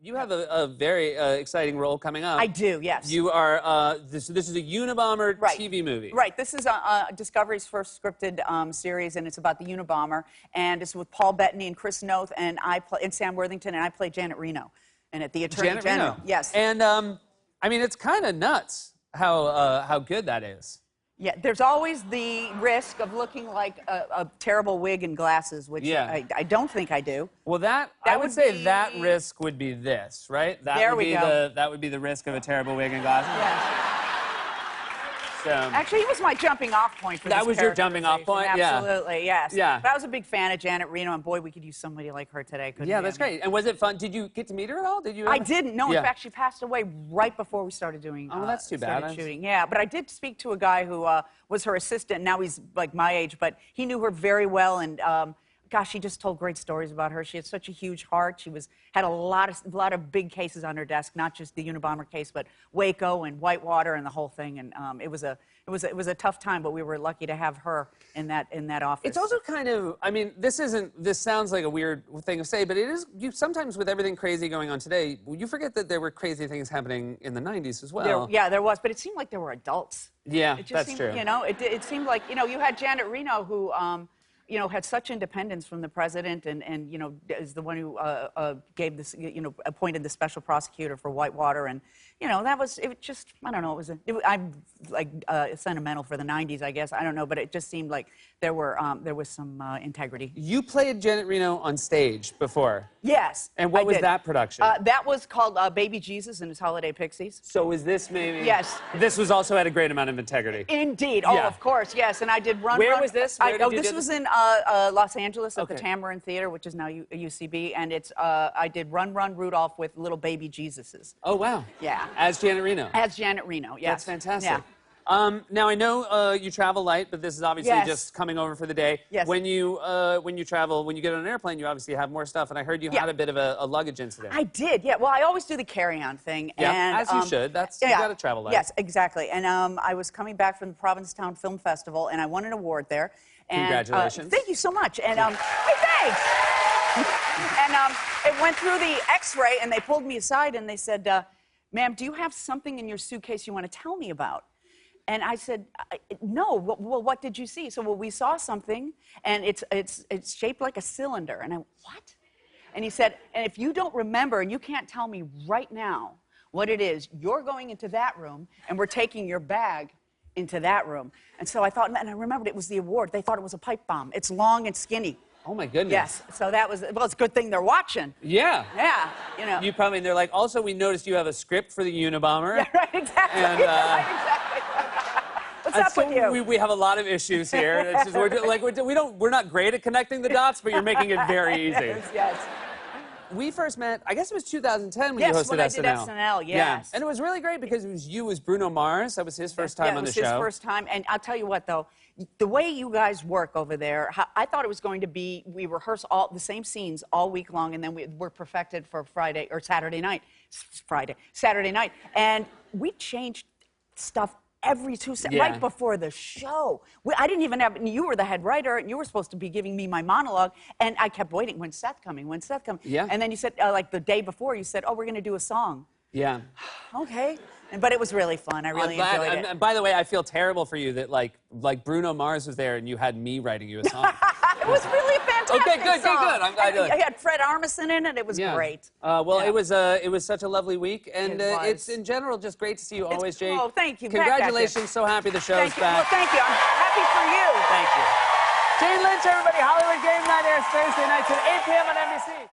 You have a very exciting role coming up. I do, yes. You are, this is a Unabomber Right. TV movie. Right. This is Discovery's first scripted series, and it's about the Unabomber. And it's with Paul Bettany and Chris Noth, and Sam Worthington, and I play Janet Reno. And at the Attorney Janet General. Reno. Yes. And, I mean, it's kind of nuts how good that is. Yeah, there's always the risk of looking like a terrible wig and glasses, which I don't think I do. Well, I would say that risk would be this, right? That would be the risk of a terrible wig and glasses. Yes. So, actually, he was my jumping off point for this That was your jumping off point? Absolutely, yes. Yeah. But I was a big fan of Janet Reno, and boy, we could use somebody like her today, couldn't we? Yeah, that's great. And was it fun? Did you get to meet her at all? Did you? I didn't. No, in fact, she passed away right before we started doing. Oh, that's too bad. Shooting. Yeah, but I did speak to a guy who was her assistant. Now he's like my age, but he knew her very well, and gosh, she just told great stories about her. She had such a huge heart. She had a lot of big cases on her desk, not just the Unabomber case, but Waco and Whitewater and the whole thing. And it was a tough time, but we were lucky to have her in that office. It's also kind of, I mean, this sounds like a weird thing to say, but it is, sometimes with everything crazy going on today, you forget that there were crazy things happening in the 90s as well. There was, but it seemed like there were adults. Yeah, that's true. You know, it seemed like, you had Janet Reno who, had such independence from the president and is the one who gave this, appointed the special prosecutor for Whitewater. And, it just, I don't know, I'm like sentimental for the 90s, I guess. I don't know, but it just seemed like there was some integrity. You played Janet Reno on stage before. Yes. And what was that production? That was called Baby Jesus and His Holiday Pixies. So was this maybe? Yes. This was also had a great amount of integrity. Indeed. Oh, of course, yes. And I did Run. Where was this? This was in Los Angeles at the Tamarind Theater, which is now UCB, and I did Run, Run, Rudolph with little baby Jesuses. Oh, wow. Yeah. As Janet Reno. As Janet Reno, yes. That's fantastic. Yeah. Now I know you travel light, but this is obviously just coming over for the day. Yes. When you travel, when you get on an airplane, you obviously have more stuff, and I heard you had a bit of a luggage incident. I did, yeah. Well, I always do the carry-on thing. Yeah, and, as you should. You got to travel light. Yes, exactly. And I was coming back from the Provincetown Film Festival, and I won an award there. And, congratulations. Thank you so much. And hey, thanks. And it went through the X-ray, and they pulled me aside, and they said, "Ma'am, do you have something in your suitcase you want to tell me about?" And I said, "No." Well, what did you see? So, well, we saw something, and it's shaped like a cylinder. And I, what? And he said, "And if you don't remember, and you can't tell me right now what it is, you're going into that room, and we're taking your bag into that room." And so I thought, and I remembered it was the award. They thought it was a pipe bomb. It's long and skinny. Oh, my goodness. Yes. So that was, well, it's a good thing they're watching. Yeah. Yeah, You probably, they're like, also, we noticed you have a script for the Unabomber. Yeah, right, exactly. And, exactly. What's up with you? We have a lot of issues here. It's just, we're not great at connecting the dots, but you're making it very easy. Yes. We first met, I guess it was 2010 when you hosted SNL. Yes, when I did SNL, yes. Yeah. And it was really great because it was you as Bruno Mars. That was his first time on the show. Yeah, it was his first time. And I'll tell you what, though, the way you guys work over there, I thought it was going to be, we rehearse all the same scenes all week long, and then we're perfected for Friday or Saturday night. Saturday night. And we changed stuff every 2 seconds, right before the show. I didn't even have, you were the head writer, and you were supposed to be giving me my monologue, and I kept waiting, when's Seth coming, when's Seth coming? Yeah. And then you said, like the day before, you said, oh, we're going to do a song. Yeah. Okay. But it was really fun. I really enjoyed it. And by the way, I feel terrible for you that like Bruno Mars was there and you had me writing you a song. It was really a fantastic Okay, good, song. good. I'm glad. I had Fred Armisen in it. It was great. It was such a lovely week, and it's in general just great to see you always, Jade. Oh, thank you. Congratulations. So happy the show's back. Well, thank you. I'm happy for you. Thank you. Jane Lynch, everybody. Hollywood Game Night airs Thursday nights at 8 p.m. on NBC.